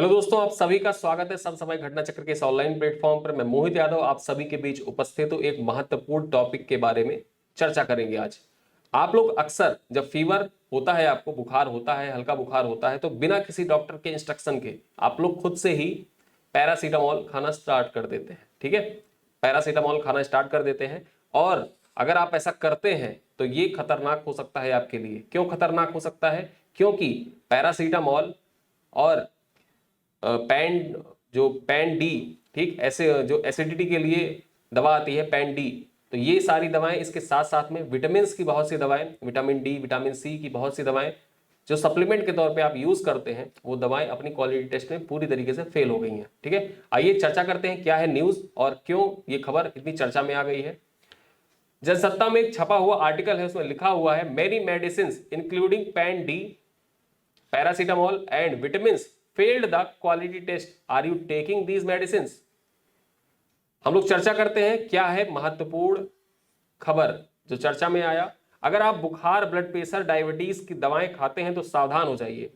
Hello दोस्तों, आप सभी का स्वागत है सब समय घटना चक्र के इस ऑनलाइन प्लेटफॉर्म पर। मैं मोहित यादव आप सभी के बीच उपस्थित हूं। एक महत्वपूर्ण टॉपिक के बारे में चर्चा करेंगे आज। आप लोग अक्सर जब फीवर होता है, आपको बुखार होता है, हल्का बुखार होता है, तो बिना किसी डॉक्टर के इंस्ट्रक्शन के आप लोग खुद से ही पैरासीटामोल खाना स्टार्ट कर देते हैं। ठीक है, पैरासीटामोल खाना स्टार्ट कर देते हैं। और अगर आप ऐसा करते हैं तो ये खतरनाक हो सकता है आपके लिए। क्यों खतरनाक हो सकता है? क्योंकि पैरासीटामोल और पैन जो पैन डी, ठीक, ऐसे जो एसिडिटी के लिए दवा आती है पैन डी, तो ये सारी दवाएं, इसके साथ साथ में विटामिन की बहुत सी दवाएं, विटामिन डी, विटामिन सी की बहुत सी दवाएं जो सप्लीमेंट के तौर पे आप यूज करते हैं, वो दवाएं अपनी क्वालिटी टेस्ट में पूरी तरीके से फेल हो गई हैं। ठीक है, आइए चर्चा करते हैं क्या है न्यूज और क्यों ये खबर इतनी चर्चा में आ गई है। जनसत्ता में एक छपा हुआ आर्टिकल है, उसमें लिखा हुआ है many medicine including pan D, paracetamol and vitamin failed the quality test. Are you taking these medicines? हम लोग चर्चा करते हैं क्या है महत्वपूर्ण खबर जो चर्चा में आया। अगर आप बुखार, ब्लड प्रेशर, डायबिटीज की दवाएं खाते हैं तो सावधान हो जाइए।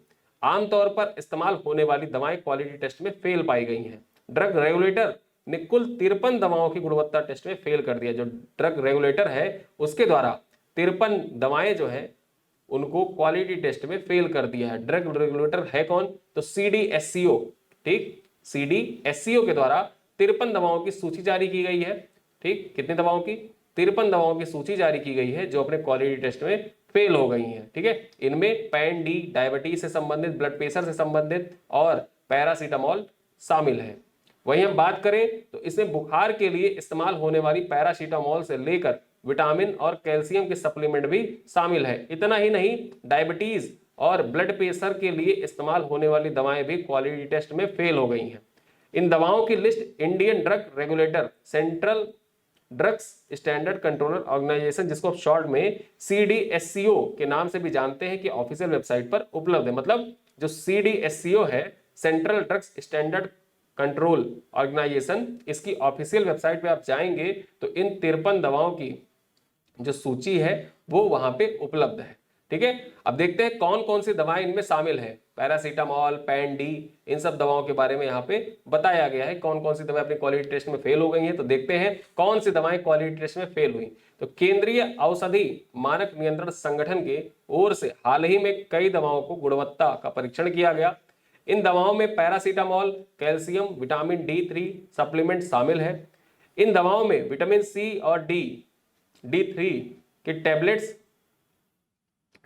आमतौर पर इस्तेमाल होने वाली दवाएं क्वालिटी टेस्ट में फेल पाई गई हैं। ड्रग रेगुलेटर ने कुल 53 दवाओं की गुणवत्ता टेस्ट में फेल कर दिया। जो ड्रग रेगुलेटर है उसके द्वारा 53 दवाएं जो है उनको क्वालिटी टेस्ट में फेल कर दिया है। ड्रग रेगुलेटर है कौन? तो CDSCO, ठीक, CDSCO के द्वारा 53 दवाओं की सूची जारी की गई है। ठीक, कितनी दवाओं की? 53 दवाओं की सूची जारी की गई है जो अपने क्वालिटी टेस्ट में फेल हो गई हैं। ठीक है, इनमें पैन डी, डायबिटीज से संबंधित, ब्लड प्रेशर से संबंधित और पैरासीटामोल शामिल है। वहीं हम बात करें तो इसमें बुखार के लिए इस्तेमाल होने वाली पैरासीटामोल से लेकर विटामिन और कैल्शियम के सप्लीमेंट भी शामिल है। इतना ही नहीं, डायबिटीज और ब्लड प्रेशर के लिए इस्तेमाल होने वाली दवाएं भी क्वालिटी टेस्ट में फेल हो गई हैं। इन दवाओं की list Indian drug regulator, central drugs standard controller organization, जिसको आप शॉर्ट में CDSCO के नाम से भी जानते हैं, कि ऑफिशियल वेबसाइट पर उपलब्ध है। मतलब जो CDSCO है, central drugs standard control organization, इसकी ऑफिशियल वेबसाइट पे आप जाएंगे तो इन 53 दवाओं की जो सूची है वो वहां पे उपलब्ध है। ठीक है, अब देखते हैं कौन कौन सी दवाएं इनमें शामिल है। पैरासीटामोल, पैन डी, इन सब दवाओं के बारे में यहाँ पे बताया गया है कौन कौन सी दवाएं अपनी क्वालिटी टेस्ट में फेल हो गई हैं। तो देखते हैं कौन सी दवाएं क्वालिटी टेस्ट में फेल हुई। तो केंद्रीय औषधि मानक नियंत्रण संगठन के ओर से हाल ही में कई दवाओं को गुणवत्ता का परीक्षण किया गया। इन दवाओं में paracetamol, calcium, vitamin D3 supplement शामिल है। इन दवाओं में विटामिन सी और D3 के tablets,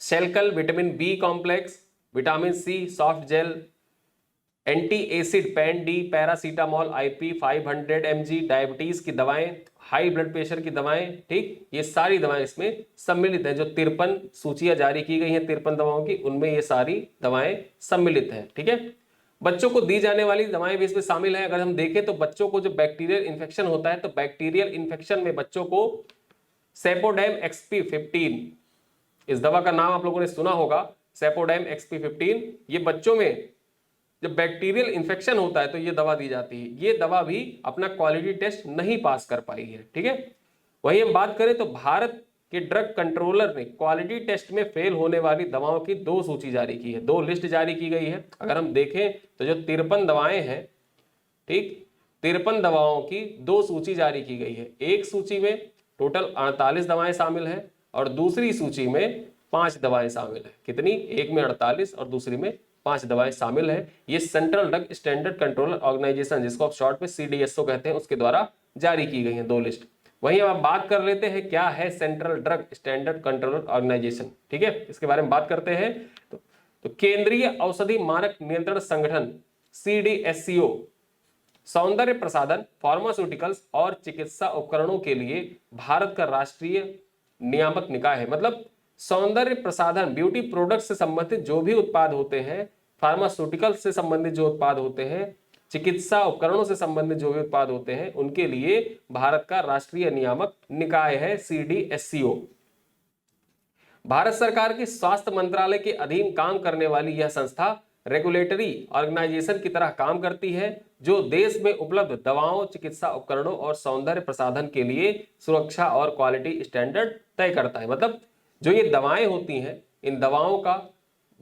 Shelcal vitamin B complex, vitamin C soft gel, anti acid Pan D, paracetamol IP 500 mg, diabetes की दवाएं, हाई ब्लड प्रेशर की दवाएं, ठीक, ये सारी दवाएं इसमें सम्मिलित है। जो 53 सूचियां जारी की गई हैं 53 दवाओं की, उनमें ये सारी दवाएं सम्मिलित हैं। ठीक है, बच्चों को दी जाने वाली दवाएं भी इसमें शामिल है। अगर हम देखें तो बच्चों को जो बैक्टीरियल इन्फेक्शन होता है, तो बैक्टीरियल इन्फेक्शन में बच्चों को सेपोडेम XP15, इस दवा का नाम आप लोगों ने सुना होगा, सेपोडेम XP15। ये बच्चों में जब बैक्टीरियल इन्फेक्शन होता है तो ये दवा दी जाती है। ये दवा भी अपना क्वालिटी टेस्ट नहीं पास कर पाई है। ठीक है, वहीं हम बात करें तो भारत के ड्रग कंट्रोलर ने क्वालिटी टेस्ट में फेल होने वाली दवाओं की 2 सूची जारी की है, 2 लिस्ट जारी की गई है। अगर हम देखें तो जो 53 दवाएं हैं, ठीक, 53 दवाओं की 2 सूची जारी की गई है। एक सूची में टोटल 48 दवाएं शामिल है और दूसरी सूची में 5 दवाएं शामिल है। कितनी? एक में 48 और दूसरी में 5 दवाएं शामिल है। ये central drug standard controller organization, जिसको आप शॉर्ट में CDSCO कहते हैं, उसके द्वारा जारी की गई हैं 2 लिस्ट। वहीं अब बात कर लेते हैं क्या है central drug standard controller organization. ठीक है, इसके बारे में बात करते हैं। तो केंद्रीय औषधि मानक नियंत्रण संगठन CDSCO सौंदर्य प्रसाधन, फार्मास्यूटिकल्स और चिकित्सा उपकरणों के लिए भारत का राष्ट्रीय नियामक निकाय है। मतलब सौंदर्य प्रसाधन, ब्यूटी प्रोडक्ट से संबंधित जो भी उत्पाद होते हैं, फार्मास्यूटिकल्स से संबंधित जो उत्पाद होते हैं, चिकित्सा उपकरणों से संबंधित जो भी उत्पाद होते हैं, उनके लिए भारत का राष्ट्रीय नियामक निकाय है CDSCO। भारत सरकार के स्वास्थ्य मंत्रालय के अधीन काम करने वाली यह संस्था रेगुलेटरी ऑर्गेनाइजेशन की तरह काम करती है, जो देश में उपलब्ध दवाओं, चिकित्सा उपकरणों और सौंदर्य प्रसाधन के लिए सुरक्षा और क्वालिटी स्टैंडर्ड तय करता है। मतलब जो ये दवाएं होती हैं, इन दवाओं का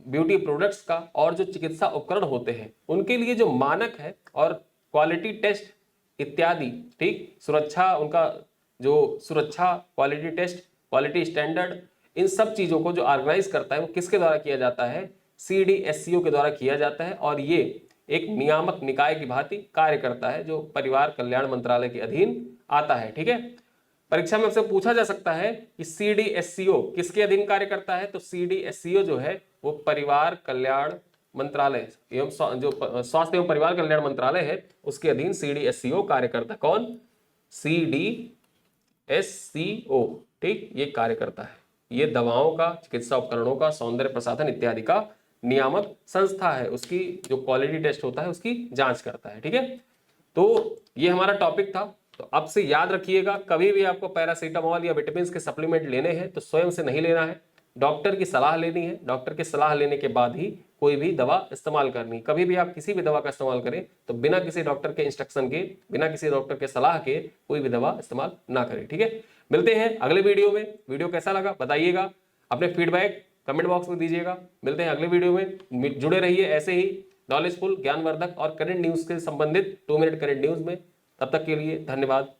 ब्यूटी प्रोडक्ट्स का और जो चिकित्सा उपकरण होते हैं उनके लिए जो मानक है और क्वालिटी टेस्ट इत्यादि, ठीक, सुरक्षा, उनका जो सुरक्षा, क्वालिटी टेस्ट, क्वालिटी स्टैंडर्ड, इन सब चीजों को जो ऑर्गेनाइज करता है वो किसके द्वारा किया जाता है? CDSCO के द्वारा किया जाता है। और ये एक नियामक निकाय की भांति कार्य करता है जो परिवार कल्याण मंत्रालय के अधीन आता है। ठीक है, परीक्षा में आपसे पूछा जा सकता है कि CDSCO किसके अधीन कार्य करता है? तो CDSCO जो है वो परिवार कल्याण मंत्रालय एवं जो स्वास्थ्य एवं परिवार कल्याण मंत्रालय है उसके अधीन CDSCO कार्य करता है। कौन? CDSCO, ठीक, ये कार्य करता है। ये दवाओं का, चिकित्सा उपकरणों का, सौंदर्य प्रसाधन इत्यादि का नियामक संस्था है, उसकी जो क्वालिटी टेस्ट होता है उसकी जांच करता है। ठीक है, तो ये हमारा टॉपिक था। तो अब से याद रखिएगा, कभी भी आपको पैरासीटामोल या विटामिन के सप्लीमेंट लेने हैं तो स्वयं से नहीं लेना है, डॉक्टर की सलाह लेनी है। डॉक्टर की सलाह लेने के बाद ही कोई भी दवा इस्तेमाल करनी। कभी भी आप किसी भी दवा का इस्तेमाल करें तो बिना किसी डॉक्टर के इंस्ट्रक्शन के, बिना किसी डॉक्टर के सलाह के कोई भी दवा इस्तेमाल ना करें। ठीक है, मिलते हैं अगले वीडियो में। वीडियो कैसा लगा बताइएगा, अपने फीडबैक कमेंट बॉक्स में दीजिएगा। मिलते हैं अगले वीडियो में, जुड़े रहिए ऐसे ही नॉलेजफुल, ज्ञानवर्धक और करंट न्यूज के संबंधित 2 मिनट करंट न्यूज में। तब तक के लिए धन्यवाद।